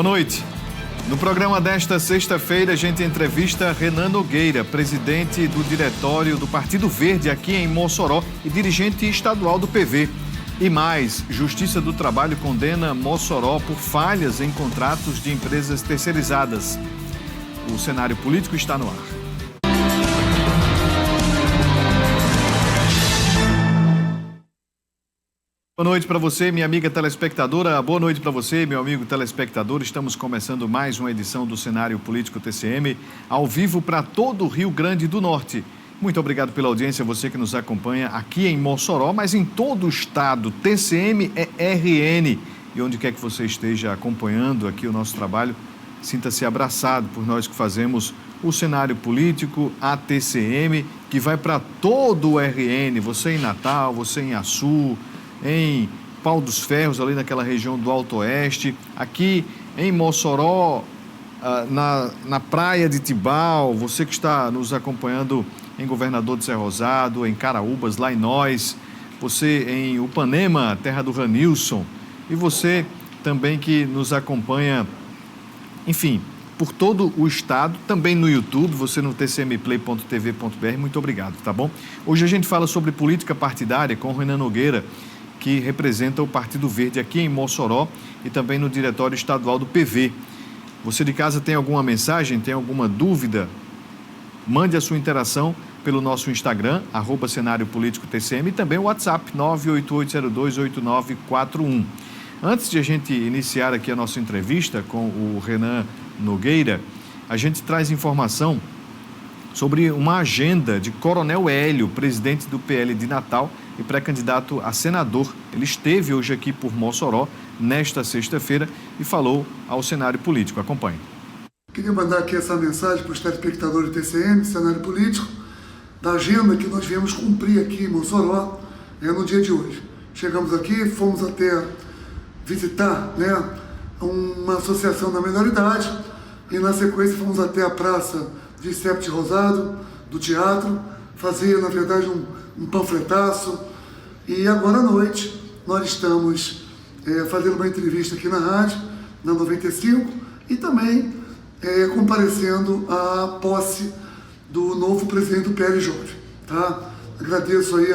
Boa noite. No programa desta sexta-feira, a gente entrevista Renan Nogueira, presidente do diretório do Partido Verde aqui em Mossoró e dirigente estadual do PV. E mais, Justiça do Trabalho condena Mossoró por falhas em contratos de empresas terceirizadas. O cenário político está no ar. Boa noite para você, minha amiga telespectadora. Boa noite para você, meu amigo telespectador. Estamos começando mais uma edição do Cenário Político TCM, ao vivo para todo o Rio Grande do Norte. Muito obrigado pela audiência, você que nos acompanha aqui em Mossoró, mas em todo o estado. TCM é RN. E onde quer que você esteja acompanhando aqui o nosso trabalho, sinta-se abraçado por nós que fazemos o Cenário Político, a TCM, que vai para todo o RN. Você em Natal, você em Açu, em Pau dos Ferros, ali naquela região do Alto Oeste, aqui em Mossoró, na praia de Tibau, você que está nos acompanhando em Governador de Zé Rosado, em Caraúbas, lá em Nós, você em Upanema, terra do Ranilson, e você também que nos acompanha, enfim, por todo o estado, também no YouTube, você no tcmplay.tv.br, muito obrigado, tá bom? Hoje a gente fala sobre política partidária com o Renan Nogueira, que representa o Partido Verde aqui em Mossoró e também no diretório estadual do PV. Você de casa tem alguma mensagem, tem alguma dúvida? Mande a sua interação pelo nosso Instagram, @Cenário Político TCM, e também o WhatsApp, 988028941. Antes de a gente iniciar aqui a nossa entrevista com o Renan Nogueira, a gente traz informação sobre uma agenda de Coronel Hélio, presidente do PL de Natal e pré-candidato a senador. Ele esteve hoje aqui por Mossoró, nesta sexta-feira, e falou ao Cenário Político. Acompanhe. Queria mandar aqui essa mensagem para os telespectadores do TCM, Cenário Político, da agenda que nós viemos cumprir aqui em Mossoró no dia de hoje. Chegamos aqui, fomos até visitar uma associação da menor idade e, na sequência, fomos até a praça de Sept Rosado, do teatro, fazer, na verdade, um panfletaço. E agora à noite nós estamos fazendo uma entrevista aqui na rádio, na 95, e também comparecendo à posse do novo presidente do PL Jovem. Tá? Agradeço aí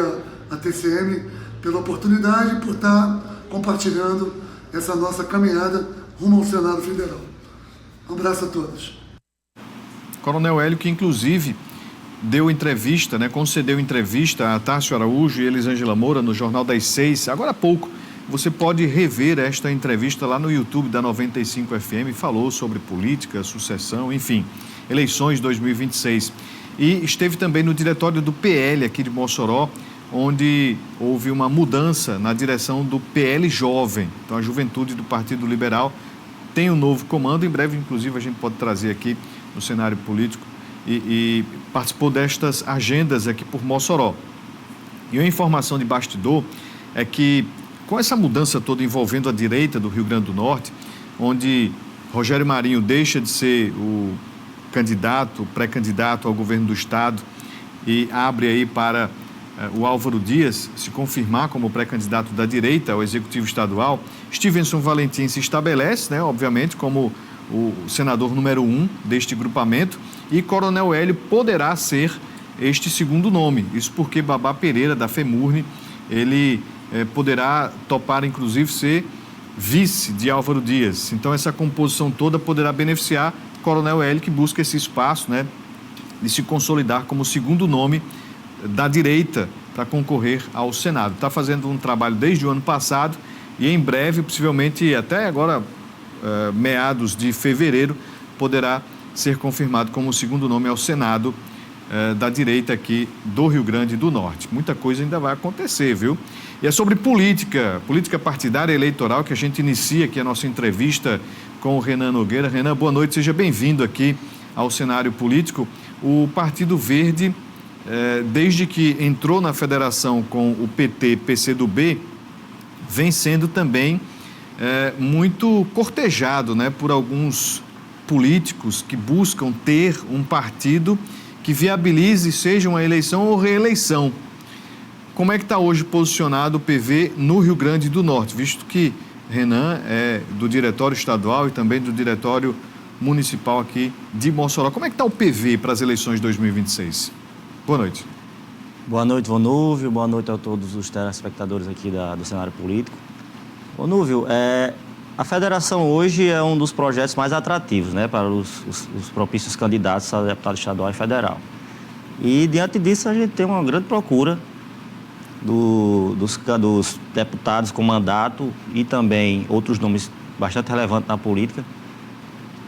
a TCM pela oportunidade e por estar compartilhando essa nossa caminhada rumo ao Senado Federal. Um abraço a todos. Coronel Hélio, que inclusive deu entrevista, concedeu entrevista a Tássio Araújo e Elisângela Moura no Jornal das 6, agora há pouco. Você pode rever esta entrevista lá no YouTube da 95 FM, falou sobre política, sucessão, enfim, eleições 2026. E esteve também no diretório do PL aqui de Mossoró, onde houve uma mudança na direção do PL Jovem. Então a juventude do Partido Liberal tem um novo comando, em breve inclusive a gente pode trazer aqui no Cenário Político, e participou destas agendas aqui por Mossoró. E uma informação de bastidor é que, com essa mudança toda envolvendo a direita do Rio Grande do Norte, onde Rogério Marinho deixa de ser o pré-candidato ao governo do estado e abre aí para o Álvaro Dias se confirmar como pré-candidato da direita ao executivo estadual, Stevenson Valentim se estabelece, obviamente, como o senador número 1 deste grupamento, e Coronel Hélio poderá ser este segundo nome. Isso porque Babá Pereira, da FEMURNE, ele poderá topar, inclusive, ser vice de Álvaro Dias. Então, essa composição toda poderá beneficiar Coronel Hélio, que busca esse espaço, de se consolidar como segundo nome da direita para concorrer ao Senado. Está fazendo um trabalho desde o ano passado e, em breve, possivelmente até agora, meados de fevereiro, poderá ser confirmado como segundo nome ao Senado da direita aqui do Rio Grande do Norte. Muita coisa ainda vai acontecer, viu? E é sobre política partidária e eleitoral que a gente inicia aqui a nossa entrevista com o Renan Nogueira. Renan, boa noite, seja bem-vindo aqui ao Cenário Político. O Partido Verde, desde que entrou na federação com o PT, PCdoB, vem sendo também muito cortejado, por alguns políticos que buscam ter um partido que viabilize seja uma eleição ou reeleição. Como é que está hoje posicionado o PV no Rio Grande do Norte, visto que Renan é do Diretório Estadual e também do Diretório Municipal aqui de Mossoró. Como é que está o PV para as eleições de 2026? Boa noite. Boa noite, Vonúvio. Boa noite a todos os telespectadores aqui do cenário político. Vonúvio, a federação hoje é um dos projetos mais atrativos, né, para os propícios candidatos a deputado estadual e federal. E, diante disso, a gente tem uma grande procura dos deputados com mandato e também outros nomes bastante relevantes na política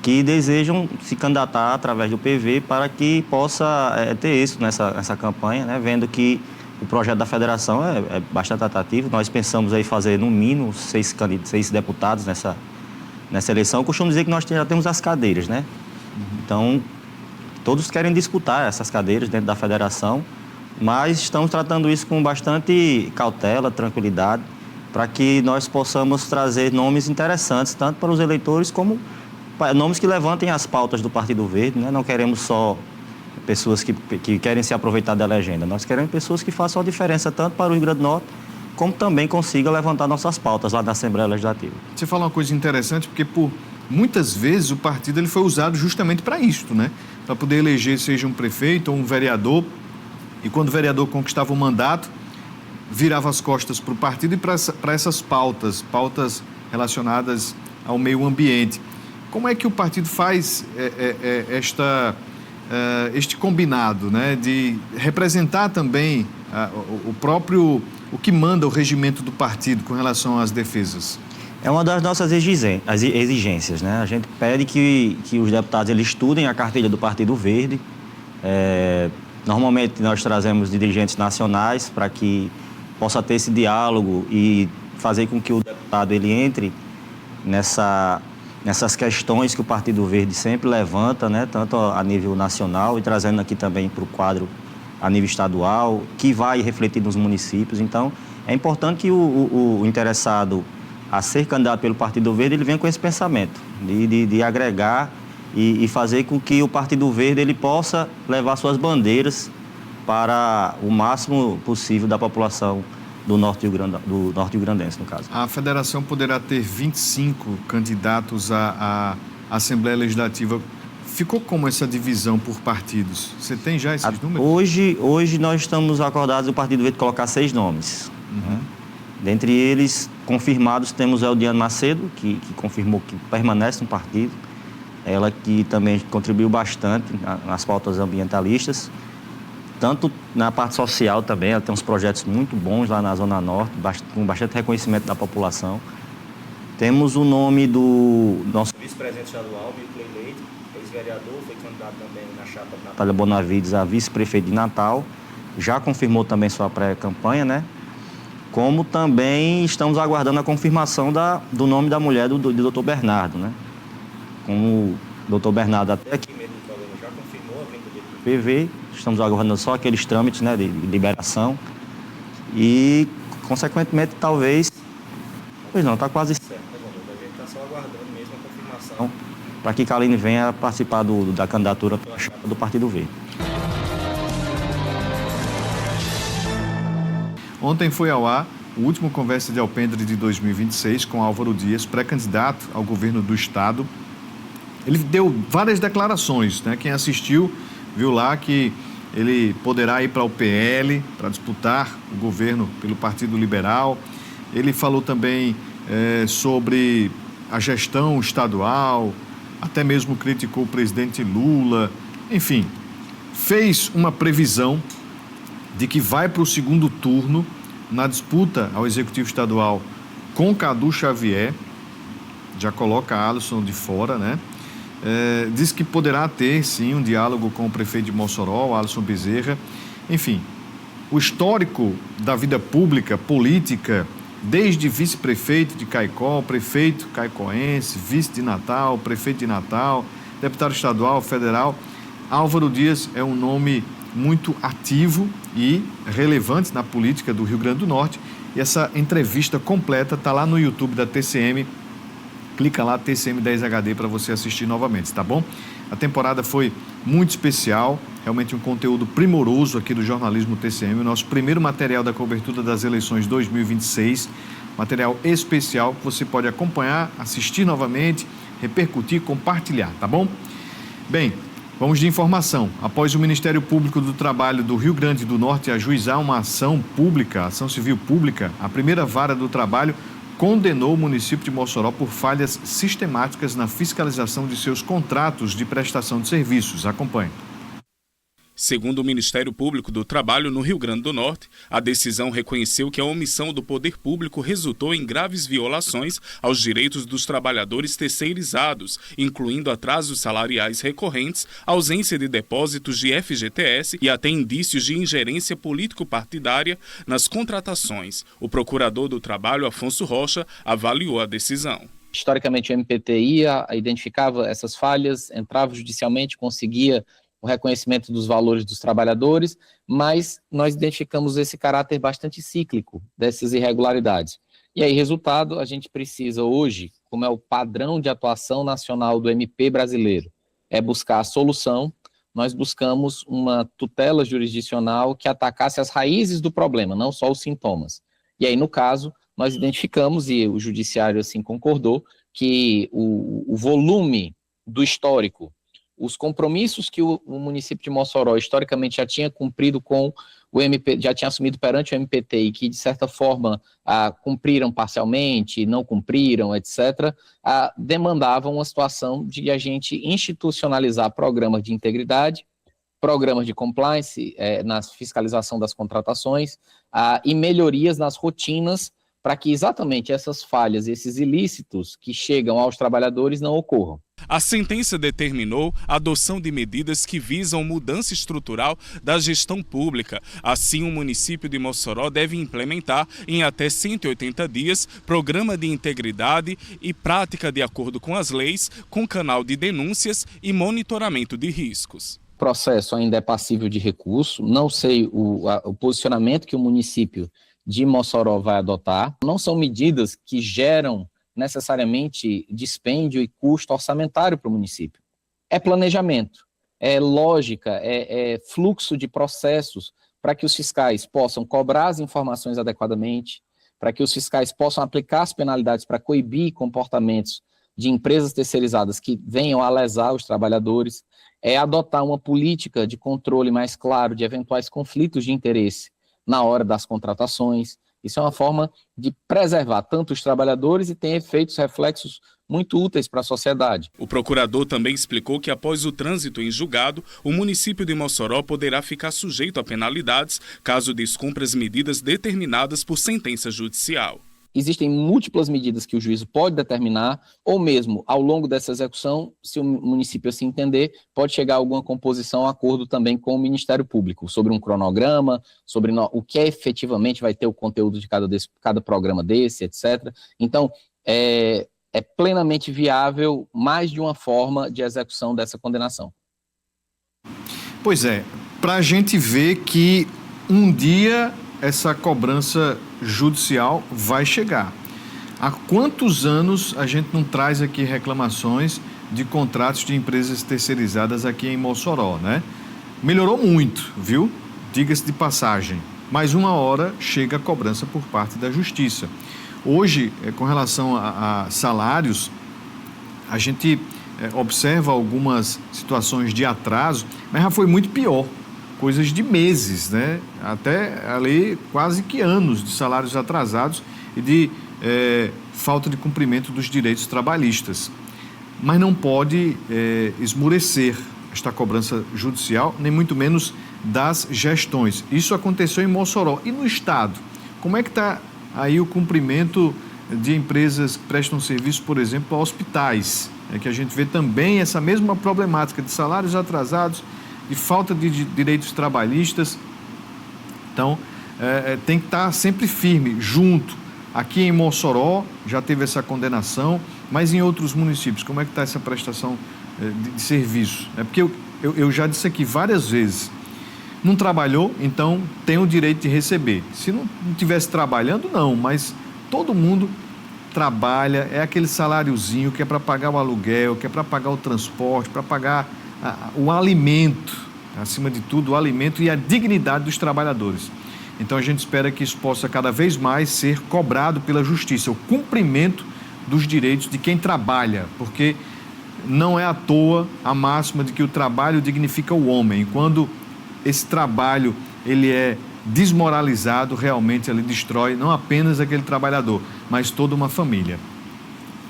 que desejam se candidatar através do PV para que possa ter êxito nessa campanha, né? Vendo que o projeto da federação é bastante atrativo. Nós pensamos aí fazer no mínimo 6 deputados nessa eleição. Eu costumo dizer que nós já temos as cadeiras, né? Então, todos querem disputar essas cadeiras dentro da federação, mas estamos tratando isso com bastante cautela, tranquilidade, para que nós possamos trazer nomes interessantes, tanto para os eleitores como nomes que levantem as pautas do Partido Verde, né? Não queremos só pessoas que querem se aproveitar da legenda. Nós queremos pessoas que façam a diferença tanto para o Rio Grande do Norte, como também consigam levantar nossas pautas lá na Assembleia Legislativa. Você fala uma coisa interessante, porque por muitas vezes o partido ele foi usado justamente para isso, né? Para poder eleger seja um prefeito ou um vereador, e quando o vereador conquistava o mandato, virava as costas para o partido e para essas pautas relacionadas ao meio ambiente. Como é que o partido faz este combinado, né, de representar também o que manda o regimento do partido com relação às defesas? É uma das nossas exigências, né? A gente pede que os deputados eles estudem a cartilha do Partido Verde. Normalmente nós trazemos dirigentes nacionais para que possa ter esse diálogo e fazer com que o deputado ele entre nessas questões que o Partido Verde sempre levanta, né, tanto a nível nacional e trazendo aqui também para o quadro a nível estadual, que vai refletir nos municípios. Então, é importante que o interessado a ser candidato pelo Partido Verde, ele venha com esse pensamento de agregar e fazer com que o Partido Verde ele possa levar suas bandeiras para o máximo possível da população do Norte Rio-Grandense, no caso. A federação poderá ter 25 candidatos à Assembleia Legislativa. Ficou como essa divisão por partidos? Você tem já esses números? Hoje nós estamos acordados do Partido Verde colocar 6 nomes. Né? Dentre eles, confirmados, temos a Eldiane Macedo, que confirmou que permanece no partido. Ela que também contribuiu bastante nas pautas ambientalistas. Tanto na parte social também, ela tem uns projetos muito bons lá na Zona Norte, com bastante reconhecimento da população. Temos o nome do nosso vice-presidente estadual, Milton Leite, ex-vereador, foi candidato também na chapa de Natália Bonavides a vice-prefeito de Natal, já confirmou também sua pré-campanha, né? Como também estamos aguardando a confirmação do nome da mulher do Dr. Bernardo, né? Como o Dr. Bernardo até aqui mesmo no programa já confirmou a vinda dele do PV, estamos aguardando só aqueles trâmites, né, de liberação e, consequentemente, talvez não, está quase certo, né, a gente está só aguardando mesmo a confirmação para que Kaline venha participar da candidatura pela chapa do Partido Verde. Ontem foi ao ar o último Conversa de Alpendre de 2026 com Álvaro Dias, pré-candidato ao governo do Estado. Ele deu várias declarações, né? Quem assistiu viu lá que ele poderá ir para o PL para disputar o governo pelo Partido Liberal. Ele falou também sobre a gestão estadual, até mesmo criticou o presidente Lula. Enfim, fez uma previsão de que vai para o segundo turno na disputa ao Executivo Estadual com Cadu Xavier, já coloca Alisson de fora, né? Diz que poderá ter, sim, um diálogo com o prefeito de Mossoró, Alisson Bezerra. Enfim, o histórico da vida pública, política, desde vice-prefeito de Caicó, prefeito caicoense, vice de Natal, prefeito de Natal, deputado estadual, federal, Álvaro Dias é um nome muito ativo e relevante na política do Rio Grande do Norte. E essa entrevista completa está lá no YouTube da TCM. Clica lá, TCM 10 HD, para você assistir novamente, tá bom? A temporada foi muito especial, realmente um conteúdo primoroso aqui do jornalismo TCM, o nosso primeiro material da cobertura das eleições 2026. material especial que você pode acompanhar, assistir novamente, repercutir, compartilhar, tá bom? Bem, vamos de informação. Após o Ministério Público do Trabalho do Rio Grande do Norte ajuizar uma ação civil pública, a primeira vara do trabalho condenou o município de Mossoró por falhas sistemáticas na fiscalização de seus contratos de prestação de serviços. Acompanhe. Segundo o Ministério Público do Trabalho no Rio Grande do Norte, a decisão reconheceu que a omissão do poder público resultou em graves violações aos direitos dos trabalhadores terceirizados, incluindo atrasos salariais recorrentes, ausência de depósitos de FGTS e até indícios de ingerência político-partidária nas contratações. O procurador do Trabalho, Afonso Rocha, avaliou a decisão. Historicamente, o MPT identificava essas falhas, entrava judicialmente, conseguia o reconhecimento dos valores dos trabalhadores, mas nós identificamos esse caráter bastante cíclico dessas irregularidades. E aí, resultado, a gente precisa hoje, como é o padrão de atuação nacional do MP brasileiro, é buscar a solução. Nós buscamos uma tutela jurisdicional que atacasse as raízes do problema, não só os sintomas. E aí, no caso, nós identificamos, e o judiciário assim concordou, que o volume do histórico, os compromissos que o município de Mossoró historicamente já tinha cumprido com o MP, já tinha assumido perante o MPT e que, de certa forma, cumpriram parcialmente, não cumpriram, etc., demandavam uma situação de a gente institucionalizar programas de integridade, programas de compliance na fiscalização das contratações e melhorias nas rotinas para que exatamente essas falhas, esses ilícitos que chegam aos trabalhadores não ocorram. A sentença determinou a adoção de medidas que visam mudança estrutural da gestão pública. Assim, o município de Mossoró deve implementar, em até 180 dias, programa de integridade e prática de acordo com as leis, com canal de denúncias e monitoramento de riscos. O processo ainda é passível de recurso, não sei o posicionamento que o município de Mossoró vai adotar. Não são medidas que geram necessariamente dispêndio e custo orçamentário para o município. É planejamento, é lógica, é fluxo de processos para que os fiscais possam cobrar as informações adequadamente, para que os fiscais possam aplicar as penalidades para coibir comportamentos de empresas terceirizadas que venham a lesar os trabalhadores, é adotar uma política de controle mais claro de eventuais conflitos de interesse na hora das contratações. Isso é uma forma de preservar tanto os trabalhadores e tem efeitos, reflexos muito úteis para a sociedade. O procurador também explicou que após o trânsito em julgado, o município de Mossoró poderá ficar sujeito a penalidades caso descumpra as medidas determinadas por sentença judicial. Existem múltiplas medidas que o juízo pode determinar, ou mesmo ao longo dessa execução, se o município assim entender, pode chegar a alguma composição, acordo também com o Ministério Público, sobre um cronograma, sobre o que efetivamente vai ter o conteúdo de cada programa desse, etc. Então, é plenamente viável mais de uma forma de execução dessa condenação. Pois é, para a gente ver que um dia essa cobrança judicial vai chegar. Há quantos anos a gente não traz aqui reclamações de contratos de empresas terceirizadas aqui em Mossoró, né? Melhorou muito, viu? Diga-se de passagem. Mas uma hora chega a cobrança por parte da Justiça. Hoje, com relação a salários, a gente observa algumas situações de atraso, mas já foi muito pior. Coisas de meses, né? Até ali quase que anos de salários atrasados e de falta de cumprimento dos direitos trabalhistas. Mas não pode esmorecer esta cobrança judicial, nem muito menos das gestões. Isso aconteceu em Mossoró. E no Estado? Como é que está aí o cumprimento de empresas que prestam serviço, por exemplo, a hospitais? É que a gente vê também essa mesma problemática de salários atrasados, de falta de direitos trabalhistas. Então, tem que estar sempre firme, junto. Aqui em Mossoró já teve essa condenação, mas em outros municípios, como é que está essa prestação de serviço? É porque eu já disse aqui várias vezes, não trabalhou, então tem o direito de receber. Se não estivesse trabalhando, não, mas todo mundo trabalha, é aquele saláriozinho que é para pagar o aluguel, que é para pagar o transporte, para pagar o alimento, acima de tudo, o alimento e a dignidade dos trabalhadores. Então a gente espera que isso possa cada vez mais ser cobrado pela justiça, o cumprimento dos direitos de quem trabalha, porque não é à toa a máxima de que o trabalho dignifica o homem. E quando esse trabalho ele é desmoralizado, realmente ele destrói não apenas aquele trabalhador, mas toda uma família.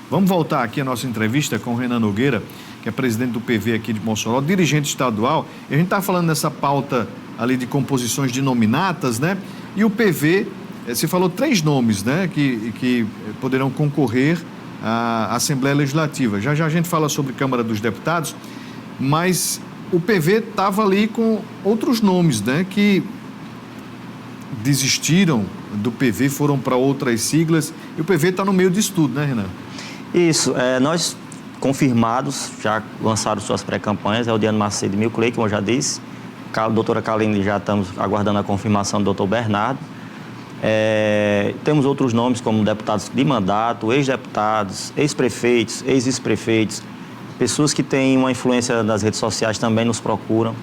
Vamos voltar aqui a nossa entrevista com o Renan Nogueira, que é presidente do PV aqui de Mossoró, dirigente estadual. E a gente está falando nessa pauta ali de composições de nominatas, né? E o PV, você falou 3 nomes, né? Que poderão concorrer à Assembleia Legislativa. Já a gente fala sobre Câmara dos Deputados, mas o PV estava ali com outros nomes, né? Que desistiram do PV, foram para outras siglas. E o PV está no meio disso tudo, né, Renan? Isso, nós confirmados, já lançaram suas pré-campanhas, é o Diano Macedo e Milcley, como eu já disse. A doutora Kaline, já estamos aguardando a confirmação do doutor Bernardo. Temos outros nomes como deputados de mandato, ex-deputados, ex-prefeitos, ex-vice-prefeitos, pessoas que têm uma influência nas redes sociais também nos procuram.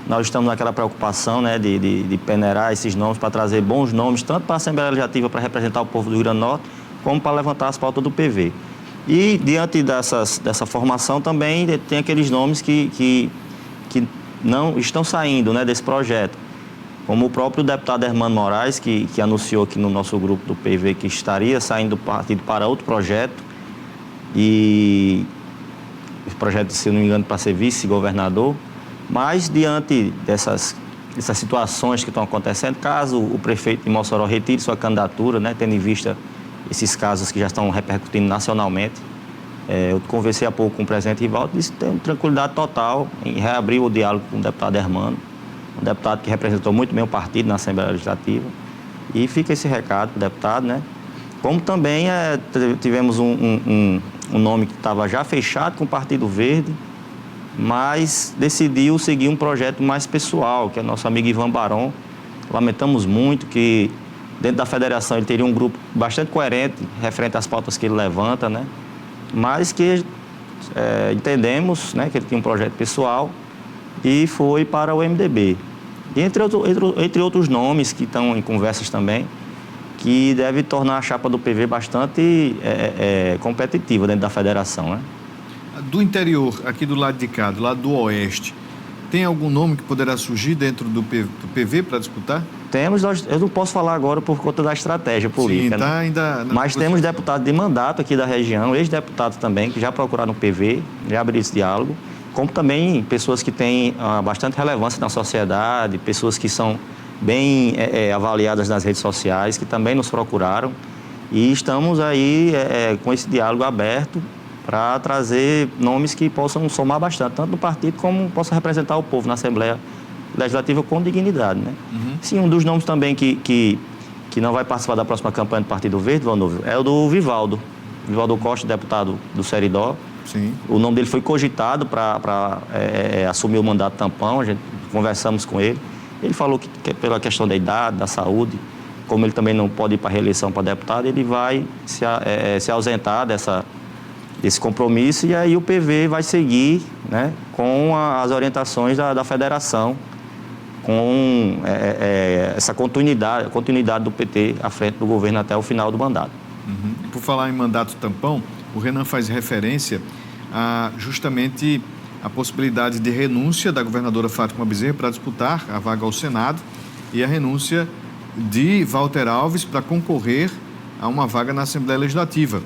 Nós estamos naquela preocupação, né, de peneirar esses nomes para trazer bons nomes, tanto para a Assembleia Legislativa para representar o povo do Rio Grande do Norte, como para levantar as pautas do PV. E diante dessa formação também tem aqueles nomes que não estão saindo, né, desse projeto. Como o próprio deputado Hermano Moraes, que anunciou aqui no nosso grupo do PV que estaria saindo do partido para outro projeto. E esse projeto, se não me engano, para ser vice-governador. Mas diante dessas situações que estão acontecendo, caso o prefeito de Mossoró retire sua candidatura, né, tendo em vista esses casos que já estão repercutindo nacionalmente. Eu conversei há pouco com o presidente Rivaldo e disse que tem tranquilidade total em reabrir o diálogo com o deputado Hermano, um deputado que representou muito bem o partido na Assembleia Legislativa. E fica esse recado para o deputado, né? Como também tivemos um nome que estava já fechado com o Partido Verde, mas decidiu seguir um projeto mais pessoal, que é nosso amigo Ivan Barão. Lamentamos muito que dentro da federação ele teria um grupo bastante coerente referente às pautas que ele levanta, né? Mas que entendemos, né, que ele tinha um projeto pessoal e foi para o MDB. E entre outros nomes que estão em conversas também, que deve tornar a chapa do PV bastante competitiva dentro da federação, né? Do interior, aqui do lado de cá, do lado do oeste, tem algum nome que poderá surgir dentro do PV para disputar? Temos, eu não posso falar agora por conta da estratégia política. Sim, tá, né? ainda Mas temos deputados de mandato aqui da região, ex-deputados também, que já procuraram o PV, já abriram esse diálogo, como também pessoas que têm bastante relevância na sociedade, pessoas que são bem avaliadas nas redes sociais, que também nos procuraram. E estamos aí com esse diálogo aberto para trazer nomes que possam somar bastante, tanto no partido como possam representar o povo na Assembleia Legislativa com dignidade, né? Uhum. Sim, um dos nomes também que não vai participar da próxima campanha do Partido Verde, Vanúvio, é o do Vivaldo Costa, deputado do Seridó. Sim. O nome dele foi cogitado para assumir o mandato tampão, a gente conversamos com ele. Ele falou que pela questão da idade, da saúde, como ele também não pode ir para a reeleição para deputado, ele vai se ausentar desse compromisso, e aí o PV vai seguir, né, com as orientações da federação, com essa continuidade do PT à frente do governo até o final do mandato. Uhum. Por falar em mandato tampão, o Renan faz referência a justamente a possibilidade de renúncia da governadora Fátima Bezerra para disputar a vaga ao Senado e a renúncia de Walter Alves para concorrer a uma vaga na Assembleia Legislativa.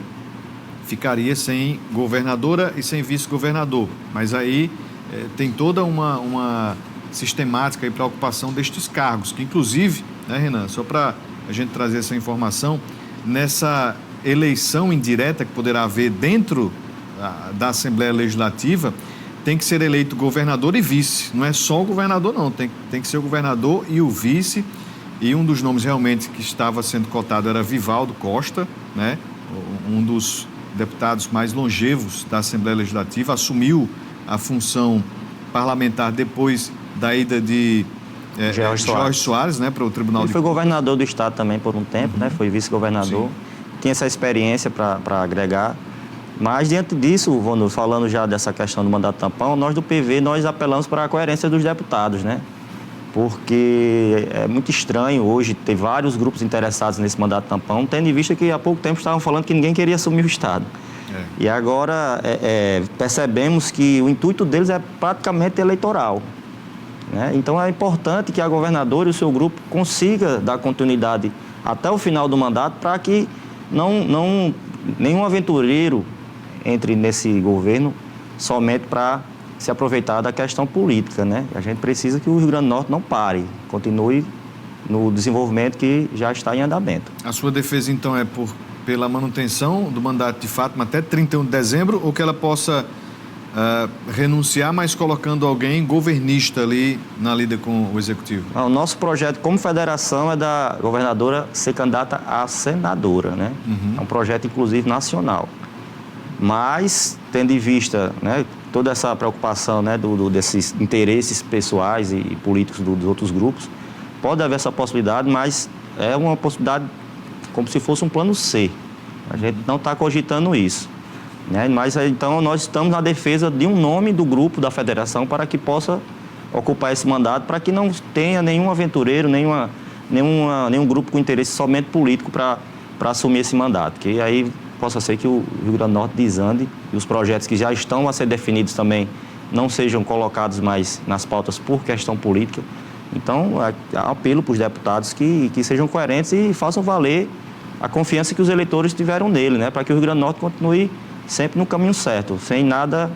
Ficaria sem governadora e sem vice-governador, mas aí tem toda uma sistemática e preocupação destes cargos, que inclusive, né, Renan, só para a gente trazer essa informação, nessa eleição indireta que poderá haver dentro da Assembleia Legislativa, tem que ser eleito governador e vice, não é só o governador não, tem que ser o governador e o vice, e um dos nomes realmente que estava sendo cotado era Vivaldo Costa, né, um dos deputados mais longevos da Assembleia Legislativa, assumiu a função parlamentar depois da ida de Jorge Soares, né, para o Tribunal Ele foi governador do estado também por um tempo, né, foi vice-governador, tinha essa experiência para agregar. Mas diante disso, Vonu, falando já dessa questão do mandato tampão, nós do PV, nós apelamos para a coerência dos deputados, né? porque é muito estranho hoje ter vários grupos interessados nesse mandato tampão, tendo em vista que há pouco tempo estavam falando que ninguém queria assumir o Estado. E agora percebemos que o intuito deles é praticamente eleitoral, né? Então é importante que a governadora e o seu grupo consiga dar continuidade até o final do mandato para que nenhum aventureiro entre nesse governo somente para se aproveitar da questão política, né? A gente precisa que o Rio Grande do Norte não pare, continue no desenvolvimento que já está em andamento. A sua defesa, então, é pela manutenção do mandato de Fátima até 31 de dezembro, ou que ela possa renunciar, mas colocando alguém governista ali na lida com o Executivo? O nosso projeto como federação é da governadora ser candidata a senadora, né? É um projeto, inclusive, nacional. Mas, tendo em vista, né, toda essa preocupação, né, desses interesses pessoais e políticos dos outros grupos, pode haver essa possibilidade, mas é uma possibilidade como se fosse um plano C. A gente não está cogitando isso, né? Mas, então, nós estamos na defesa de um nome do grupo, da federação, para que possa ocupar esse mandato, para que não tenha nenhum aventureiro, nenhum grupo com interesse somente político para assumir esse mandato, que aí possa ser que o Rio Grande do Norte desande e os projetos que já estão a ser definidos também não sejam colocados mais nas pautas por questão política. Então, apelo para os deputados que sejam coerentes e façam valer a confiança que os eleitores tiveram nele, né? Para que o Rio Grande do Norte continue sempre no caminho certo, sem nada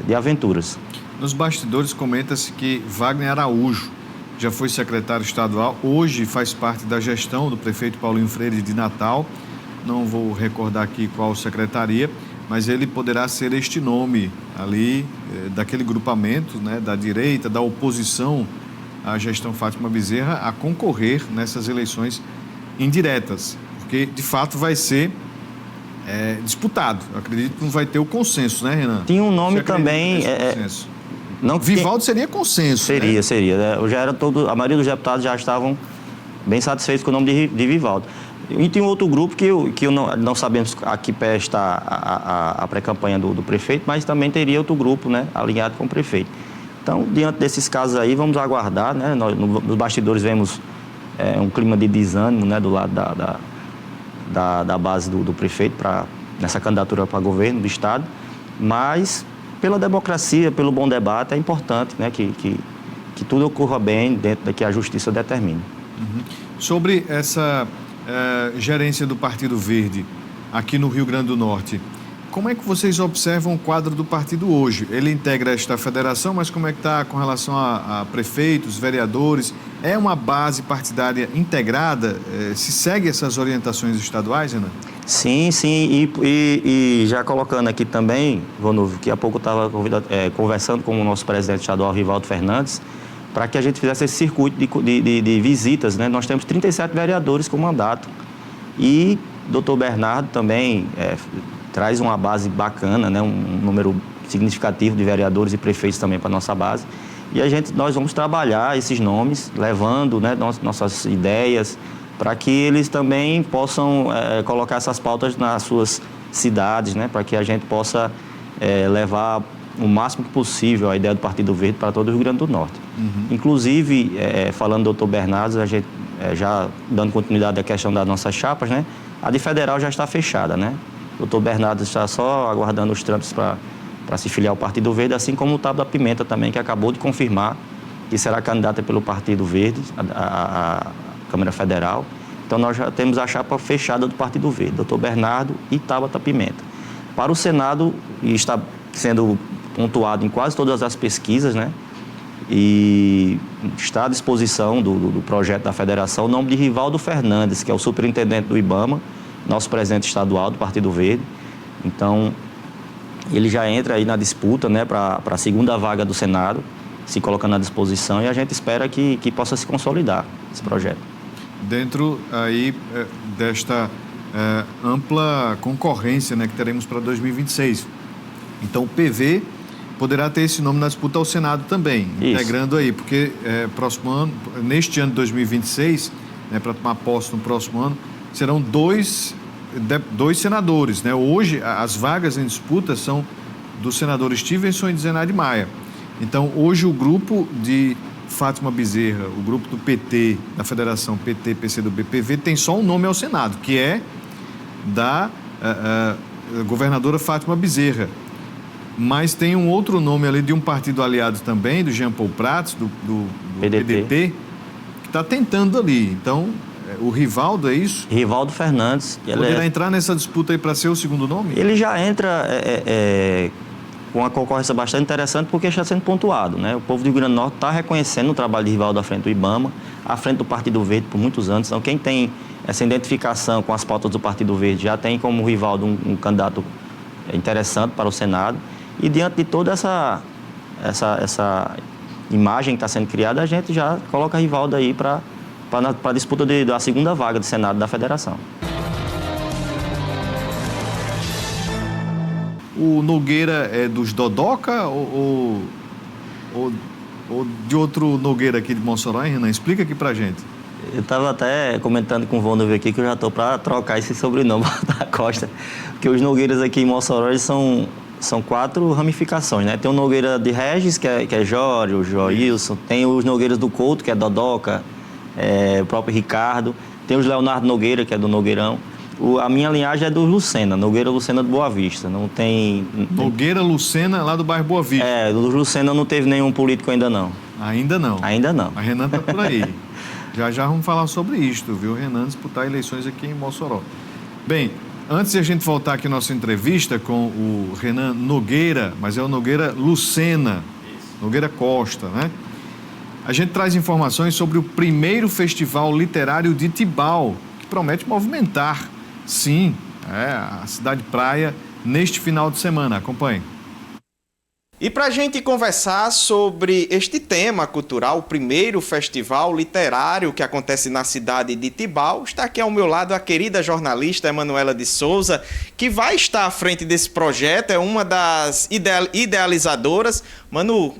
de aventuras. Nos bastidores comenta-se que Wagner Araújo já foi secretário estadual, hoje faz parte da gestão do prefeito Paulinho Freire de Natal. Não vou recordar aqui qual secretaria, mas ele poderá ser este nome ali, daquele grupamento, né, da direita, da oposição à gestão Fátima Bezerra, a concorrer nessas eleições indiretas, porque de fato vai ser disputado. Eu acredito que não vai ter o consenso, né, Renan? Tinha um nome também... Vivaldo seria consenso, Seria, né? seria. Já era a maioria dos deputados já estavam bem satisfeitos com o nome de Vivaldo. E tem um outro grupo que não sabemos a que pé está a pré-campanha do prefeito, mas também teria outro grupo, né, alinhado com o prefeito. Então, diante desses casos aí, vamos aguardar, né? Nos bastidores vemos um clima de desânimo, né, do lado da base do prefeito nessa candidatura para governo do Estado, mas pela democracia, pelo bom debate, é importante, né, que tudo ocorra bem dentro da que a justiça determine. Sobre essa gerência do Partido Verde aqui no Rio Grande do Norte, como é que vocês observam o quadro do partido hoje? Ele integra esta federação, mas como é que está com relação a prefeitos, vereadores? É uma base partidária integrada? Se segue essas orientações estaduais, Renan? Sim, e já colocando aqui também, Vonúvio, que há pouco eu estava conversando com o nosso presidente estadual, Rivaldo Fernandes, para que a gente fizesse esse circuito de visitas, né? Nós temos 37 vereadores com mandato e o doutor Bernardo também traz uma base bacana, né? Um número significativo de vereadores e prefeitos também para a nossa base. E nós vamos trabalhar esses nomes, levando, né, nossas ideias, para que eles também possam colocar essas pautas nas suas cidades, né? Para que a gente possa levar o máximo possível a ideia do Partido Verde para todo o Rio Grande do Norte. Inclusive, falando do doutor Bernardo, a gente já dando continuidade à questão das nossas chapas, né? A de federal já está fechada, né? O doutor Bernardo está só aguardando os trâmites para se filiar ao Partido Verde, assim como o Tábua da Pimenta também, que acabou de confirmar que será candidata pelo Partido Verde, a Câmara Federal. Então, nós já temos a chapa fechada do Partido Verde, doutor Bernardo e Tábua da Pimenta. Para o Senado, e está sendo pontuado em quase todas as pesquisas, né? E está à disposição do projeto da federação o nome de Rivaldo Fernandes, que é o superintendente do IBAMA, nosso presidente estadual do Partido Verde. Então, ele já entra aí na disputa, né, para a segunda vaga do Senado, se colocando à disposição, e a gente espera que possa se consolidar esse projeto. Dentro aí desta ampla concorrência, né, que teremos para 2026. Então, o PV poderá ter esse nome na disputa ao Senado também, integrando aí, porque próximo ano, neste ano de 2026, né, para tomar posse no próximo ano, serão dois senadores, né? Hoje, as vagas em disputa são do senador Stevenson e de Zenaide Maia. Então, hoje o grupo de Fátima Bezerra, o grupo do PT, da Federação PT, PCdoB, PV, tem só um nome ao Senado, que é da governadora Fátima Bezerra. Mas tem um outro nome ali de um partido aliado também, do Jean Paul Prats, do PDT, que está tentando ali. Então, o Rivaldo, é isso? Rivaldo Fernandes. Poderá entrar nessa disputa aí para ser o segundo nome? Ele já entra com uma concorrência bastante interessante porque está sendo pontuado, né? O povo do Rio Grande do Norte está reconhecendo o trabalho de Rivaldo à frente do IBAMA, à frente do Partido Verde por muitos anos. Então, quem tem essa identificação com as pautas do Partido Verde já tem como Rivaldo um candidato interessante para o Senado. E diante de toda essa imagem que está sendo criada, a gente já coloca Rivaldo aí para a disputa da segunda vaga do Senado da Federação. O Nogueira é dos Dodoca ou de outro Nogueira aqui de Mossoró, hein, Renan? Explica aqui pra gente. Eu estava até comentando com o Vônovo aqui que eu já estou para trocar esse sobrenome da Costa, porque os Nogueiras aqui em Mossoró são 4 ramificações, né? Tem o Nogueira de Regis, que é Jorge, o Joilson, tem os Nogueiras do Couto, que é Dodoca, o próprio Ricardo, tem os Leonardo Nogueira, que é do Nogueirão. A minha linhagem é do Lucena, Nogueira Lucena do Boa Vista. Não tem... Nogueira Lucena, lá do bairro Boa Vista. Do Lucena não teve nenhum político ainda não. Ainda não? Ainda não. Mas Renan tá por aí. Já vamos falar sobre isto, viu? Renan disputar eleições aqui em Mossoró. Bem, antes de a gente voltar aqui à nossa entrevista com o Renan Nogueira, mas é o Nogueira Lucena, Nogueira Costa, né? A gente traz informações sobre o primeiro Festival Literário de Tibau, que promete movimentar, sim, a cidade praia neste final de semana. Acompanhe. E para a gente conversar sobre este tema cultural, o primeiro festival literário que acontece na cidade de Tibau, está aqui ao meu lado a querida jornalista Emanuela de Souza, que vai estar à frente desse projeto, é uma das idealizadoras. Manu,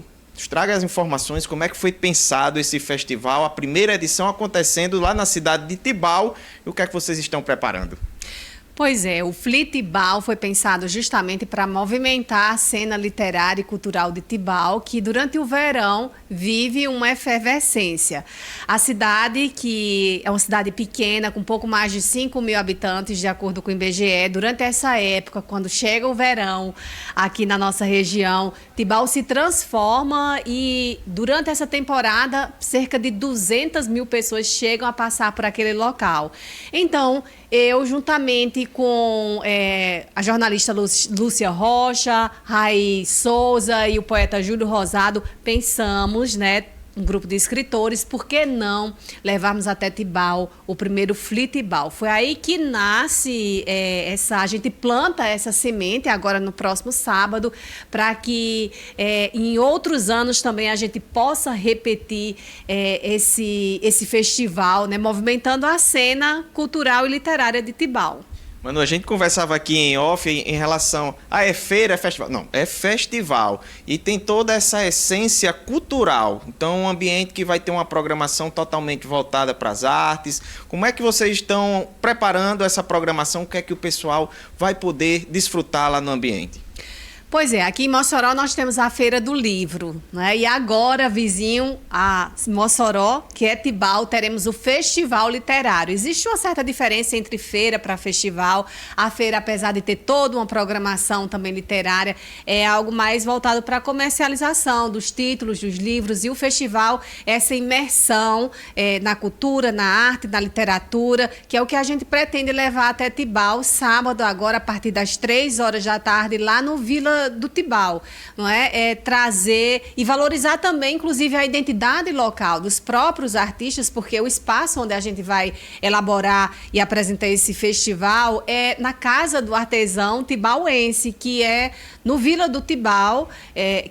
traga as informações, como é que foi pensado esse festival, a primeira edição acontecendo lá na cidade de Tibau, e o que é que vocês estão preparando? Pois é, o Flitibau foi pensado justamente para movimentar a cena literária e cultural de Tibau, que durante o verão vive uma efervescência. A cidade, que é uma cidade pequena, com pouco mais de 5 mil habitantes, de acordo com o IBGE, durante essa época, quando chega o verão aqui na nossa região, Tibau se transforma e durante essa temporada, cerca de 200 mil pessoas chegam a passar por aquele local. Então, eu, juntamente com a jornalista Lúcia Rocha, Rai Souza e o poeta Júlio Rosado, pensamos, né, um grupo de escritores, por que não levarmos até Tibau o primeiro Flitibau? Foi aí que nasce a gente planta essa semente agora no próximo sábado, para que em outros anos também a gente possa repetir esse festival, né, movimentando a cena cultural e literária de Tibau. Manu, a gente conversava aqui em off em relação a é feira, é festival. Não, é festival. E tem toda essa essência cultural. Então, um ambiente que vai ter uma programação totalmente voltada para as artes. Como é que vocês estão preparando essa programação? O que é que o pessoal vai poder desfrutar lá no ambiente? Pois é, aqui em Mossoró nós temos a Feira do Livro, né? E agora, vizinho a Mossoró, que é Tibau, teremos o Festival Literário. Existe uma certa diferença entre feira para festival. A feira, apesar de ter toda uma programação também literária, é algo mais voltado para a comercialização dos títulos, dos livros. E o festival, essa imersão na cultura, na arte, na literatura, que é o que a gente pretende levar até Tibau, sábado agora, a partir das 3 horas da tarde, lá no Vila do Tibau, não é? Trazer e valorizar também, inclusive, a identidade local dos próprios artistas, porque o espaço onde a gente vai elaborar e apresentar esse festival é na Casa do Artesão Tibauense, que é no Vila do Tibau,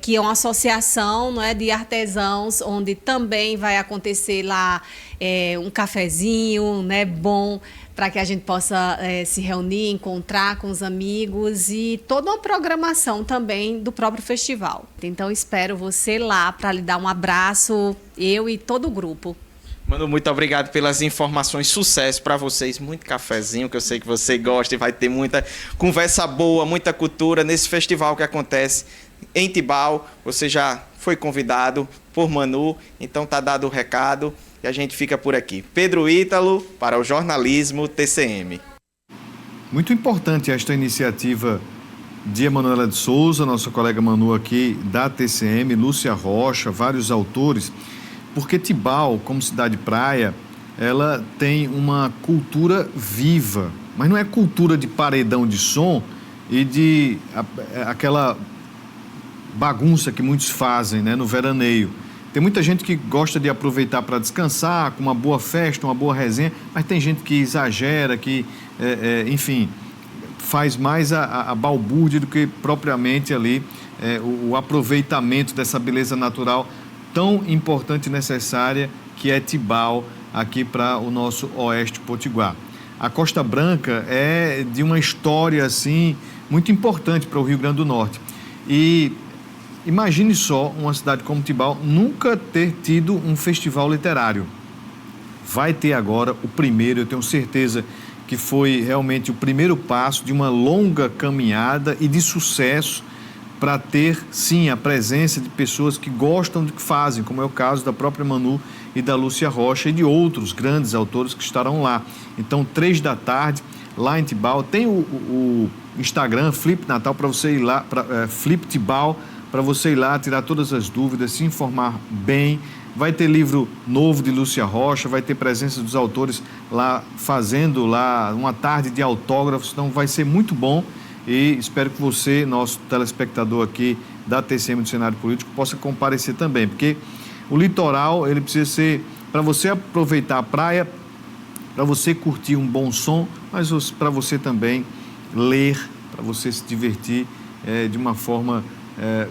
que é uma associação, não é, de artesãos, onde também vai acontecer lá um cafezinho, né, bom, para que a gente possa se reunir, encontrar com os amigos e toda uma programação também do próprio festival. Então, espero você lá para lhe dar um abraço, eu e todo o grupo. Manu, muito obrigado pelas informações, sucesso para vocês, muito cafezinho, que eu sei que você gosta e vai ter muita conversa boa, muita cultura nesse festival que acontece em Tibau. Você já foi convidado por Manu, então tá dado o recado e a gente fica por aqui. Pedro Ítalo, para o Jornalismo TCM. Muito importante esta iniciativa de Emanuela de Souza, nossa colega Manu aqui da TCM, Lúcia Rocha, vários autores, porque Tibau, como cidade-praia, ela tem uma cultura viva, mas não é cultura de paredão de som e de aquela bagunça que muitos fazem, né, no veraneio. Tem muita gente que gosta de aproveitar para descansar, com uma boa festa, uma boa resenha, mas tem gente que exagera, que, enfim, faz mais a balbúrdia do que propriamente ali o aproveitamento dessa beleza natural tão importante e necessária que é Tibau, aqui para o nosso oeste potiguar. A Costa Branca é de uma história assim muito importante para o Rio Grande do Norte. E imagine só uma cidade como Tibau nunca ter tido um festival literário. Vai ter agora o primeiro, eu tenho certeza que foi realmente o primeiro passo de uma longa caminhada e de sucesso para ter, sim, a presença de pessoas que gostam do que fazem, como é o caso da própria Manu e da Lúcia Rocha e de outros grandes autores que estarão lá. Então, 15h, lá em Tibau, tem o Instagram, Flip Natal, para você ir lá, Flip Tibau, para você ir lá, tirar todas as dúvidas, se informar bem. Vai ter livro novo de Lúcia Rocha, vai ter presença dos autores lá, fazendo lá uma tarde de autógrafos, então vai ser muito bom. E espero que você, nosso telespectador aqui da TCM do Cenário Político, possa comparecer também, porque o litoral, ele precisa ser, para você aproveitar a praia, para você curtir um bom som, mas para você também ler, para você se divertir de uma forma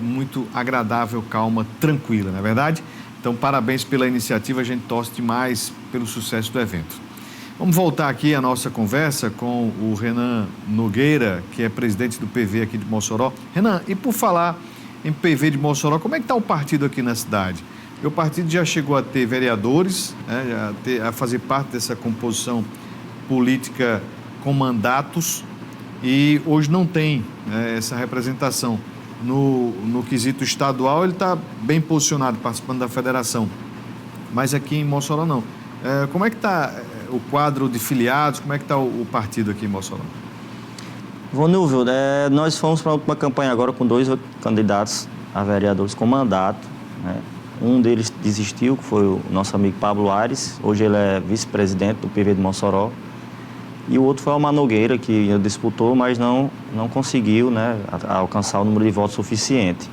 muito agradável, calma, tranquila, não é verdade? Então, parabéns pela iniciativa, a gente torce demais pelo sucesso do evento. Vamos voltar aqui a nossa conversa com o Renan Nogueira, que é presidente do PV aqui de Mossoró. Renan, e por falar em PV de Mossoró, como é que está o partido aqui na cidade? O partido já chegou a ter vereadores, a fazer parte dessa composição política com mandatos e hoje não tem essa representação. No quesito estadual, ele está bem posicionado, participando da federação, mas aqui em Mossoró não. Como é que está o quadro de filiados, como é que está o partido aqui em Mossoró? Vonúvio, nós fomos para uma campanha agora com 2 candidatos a vereadores com mandato, né? Um deles desistiu, que foi o nosso amigo Pablo Aires, hoje ele é vice-presidente do PV de Mossoró, e o outro foi o Almar Nogueira, que disputou, mas não conseguiu, né, alcançar o número de votos suficiente.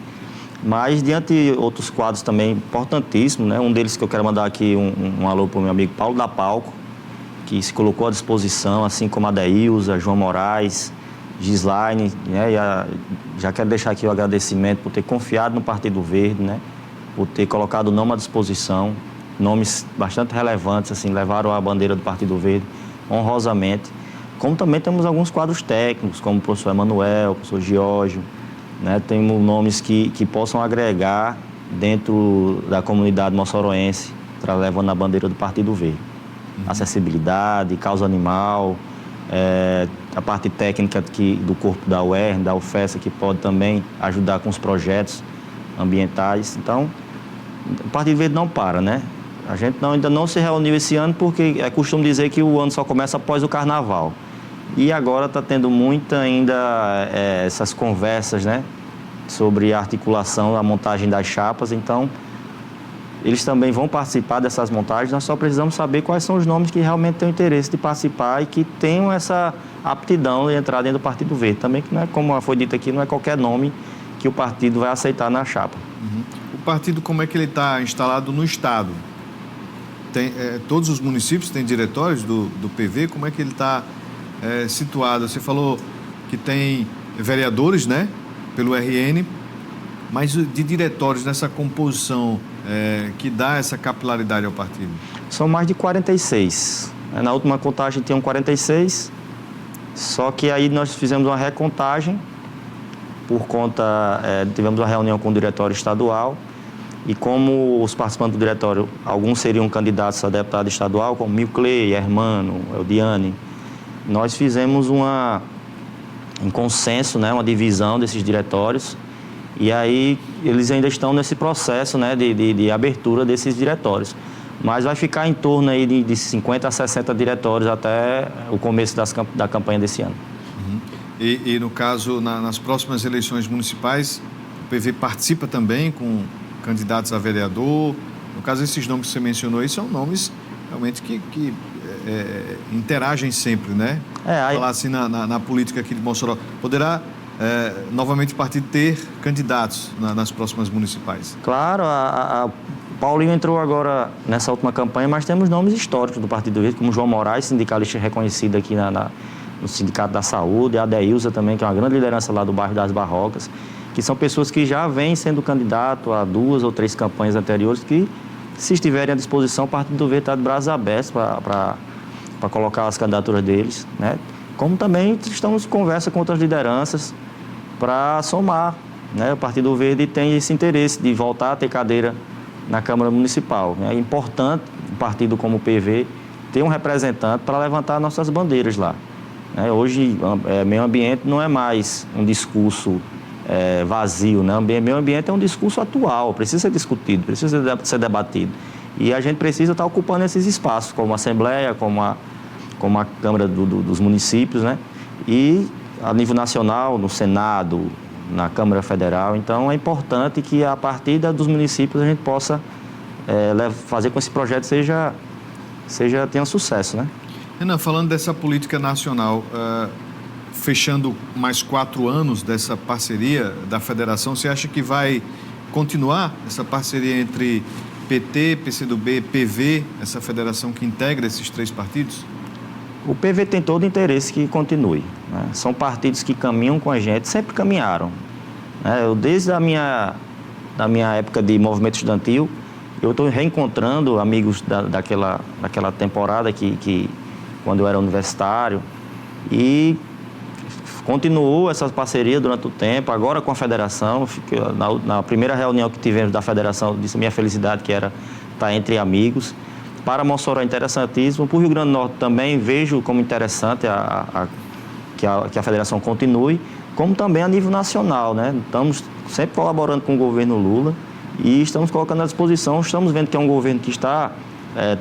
Mas, diante de outros quadros também importantíssimos, né, um deles que eu quero mandar aqui um alô para o meu amigo Paulo da Palco, que se colocou à disposição, assim como a Deilza, João Moraes, Gislaine, né, já quero deixar aqui o agradecimento por ter confiado no Partido Verde, né, por ter colocado o nome à disposição, nomes bastante relevantes, assim, levaram a bandeira do Partido Verde honrosamente. Como também temos alguns quadros técnicos, como o professor Emanuel, o professor Giorgio, né, temos nomes que possam agregar dentro da comunidade moçoroense, levando a bandeira do Partido Verde. Acessibilidade, causa animal, a parte técnica do corpo da UERN, da UFESA, que pode também ajudar com os projetos ambientais. Então, o Partido Verde não para, né? A gente ainda não se reuniu esse ano porque é costume dizer que o ano só começa após o Carnaval. E agora está tendo muita ainda essas conversas, né, sobre a articulação, a montagem das chapas. Então, eles também vão participar dessas montagens. Nós só precisamos saber quais são os nomes que realmente têm o interesse de participar e que tenham essa aptidão de entrar dentro do Partido Verde. Também, que não é, como foi dito aqui, não é qualquer nome que o partido vai aceitar na chapa. O partido, como é que ele está instalado no Estado? Todos os municípios têm diretórios do PV? Como é que ele está situado? Você falou que tem vereadores, né, pelo RN, mas de diretórios nessa composição que dá essa capilaridade ao partido? São mais de 46. Na última contagem tinham 46, só que aí nós fizemos uma recontagem por conta, tivemos uma reunião com o diretório estadual e como os participantes do diretório, alguns seriam candidatos a deputado estadual, como Milcley, Hermano, Eldiane, nós fizemos um consenso, né, uma divisão desses diretórios E aí eles ainda estão nesse processo, né, de abertura desses diretórios. Mas vai ficar em torno aí de 50 a 60 diretórios até o começo da campanha desse ano. E no caso, nas próximas eleições municipais, o PV participa também com candidatos a vereador. No caso, esses nomes que você mencionou aí são nomes realmente que interagem sempre, né? Falar assim na política aqui de Mossoró. Poderá novamente o partido ter candidatos nas próximas municipais? Claro, o Paulinho entrou agora nessa última campanha, mas temos nomes históricos do Partido Verde, como João Moraes, sindicalista reconhecido aqui no Sindicato da Saúde, a Adeilza também, que é uma grande liderança lá do bairro das Barrocas, que são pessoas que já vêm sendo candidato a 2 ou 3 campanhas anteriores, que, se estiverem à disposição, o Partido Verde está de braços abertos para colocar as candidaturas deles, né? Como também estamos em conversa com outras lideranças para somar, né? O Partido Verde tem esse interesse de voltar a ter cadeira na Câmara Municipal. É importante um partido como o PV ter um representante para levantar nossas bandeiras lá. Hoje, meio ambiente não é mais um discurso vazio, né? Meio ambiente é um discurso atual, precisa ser discutido, precisa ser debatido. E a gente precisa estar ocupando esses espaços, como a Assembleia, como a Câmara dos Municípios, né? E a nível nacional, no Senado, na Câmara Federal. Então, é importante que, a partir dos municípios, a gente possa fazer com que esse projeto tenha sucesso, né? Renan, falando dessa política nacional, fechando mais 4 anos dessa parceria da federação, você acha que vai continuar essa parceria entre PT, PCdoB, PV, essa federação que integra esses 3 partidos? O PV tem todo o interesse que continue, né? São partidos que caminham com a gente, sempre caminharam, né? Desde a minha época de movimento estudantil, eu estou reencontrando amigos daquela temporada que quando eu era universitário, e continuou essa parceria durante o tempo, agora com a federação. Na primeira reunião que tivemos da federação, disse a minha felicidade que era estar entre amigos. Para Mossoró é interessantíssimo, para o Rio Grande do Norte também vejo como interessante que a federação continue, como também a nível nacional, né? Estamos sempre colaborando com o governo Lula e estamos colocando à disposição, estamos vendo que é um governo que está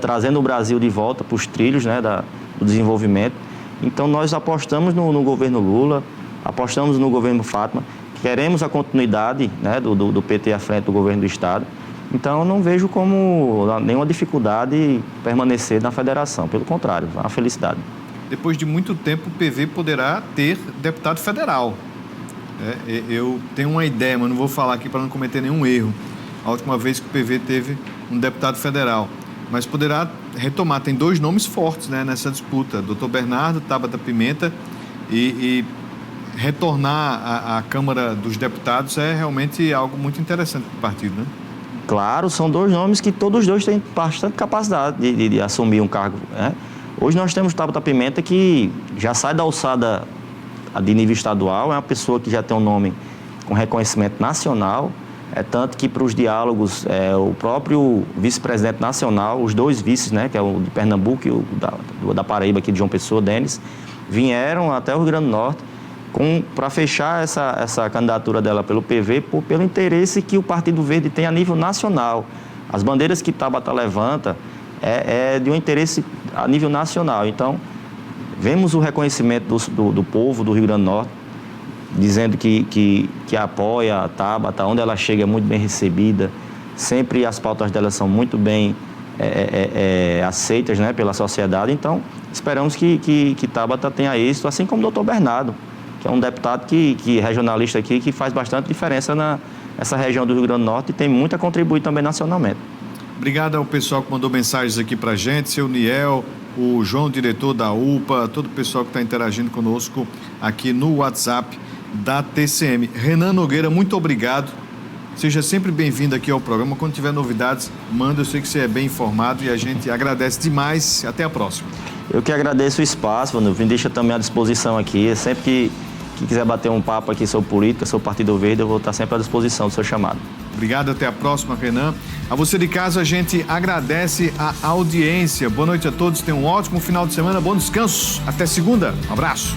trazendo o Brasil de volta para os trilhos, né, do desenvolvimento. Então, nós apostamos no governo Lula, apostamos no governo Fátima, queremos a continuidade, né, do PT à frente do governo do Estado. Então, eu não vejo como nenhuma dificuldade permanecer na federação. Pelo contrário, é uma felicidade. Depois de muito tempo, o PV poderá ter deputado federal. Eu tenho uma ideia, mas não vou falar aqui para não cometer nenhum erro. A última vez que o PV teve um deputado federal. Mas poderá retomar. Tem 2 nomes fortes, né, nessa disputa. Dr. Bernardo, Tabata Pimenta. E retornar à Câmara dos Deputados é realmente algo muito interessante para o partido, né? Claro, são 2 nomes que todos os 2 têm bastante capacidade de assumir um cargo, né? Hoje nós temos Tabata Pimenta, que já sai da alçada de nível estadual, é uma pessoa que já tem um nome com reconhecimento nacional, tanto que para os diálogos, o próprio vice-presidente nacional, os 2 vices, né, que é o de Pernambuco e o da Paraíba, aqui de João Pessoa, Denis, vieram até o Rio Grande do Norte para fechar essa candidatura dela pelo PV, pelo interesse que o Partido Verde tem a nível nacional. As bandeiras que Tabata levanta é de um interesse a nível nacional. Então, vemos o reconhecimento do povo do Rio Grande do Norte, dizendo que apoia a Tabata, onde ela chega é muito bem recebida, sempre as pautas dela são muito bem aceitas, né, pela sociedade. Então, esperamos que Tabata tenha êxito, assim como o Dr. Bernardo, que é um deputado regionalista aqui, que faz bastante diferença nessa região do Rio Grande do Norte e tem muito a contribuir também nacionalmente. Obrigado ao pessoal que mandou mensagens aqui para a gente, seu Niel, o João, diretor da UPA, todo o pessoal que está interagindo conosco aqui no WhatsApp da TCM. Renan Nogueira, muito obrigado. Seja sempre bem-vindo aqui ao programa. Quando tiver novidades, manda. Eu sei que você é bem informado e a gente agradece demais. Até a próxima. Eu que agradeço o espaço, me deixa também à disposição aqui. Sempre que quiser bater um papo aqui sobre política, sobre o Partido Verde, eu vou estar sempre à disposição do seu chamado. Obrigado, até a próxima, Renan. A você de casa, a gente agradece a audiência. Boa noite a todos, tenham um ótimo final de semana, bom descanso. Até segunda, um abraço.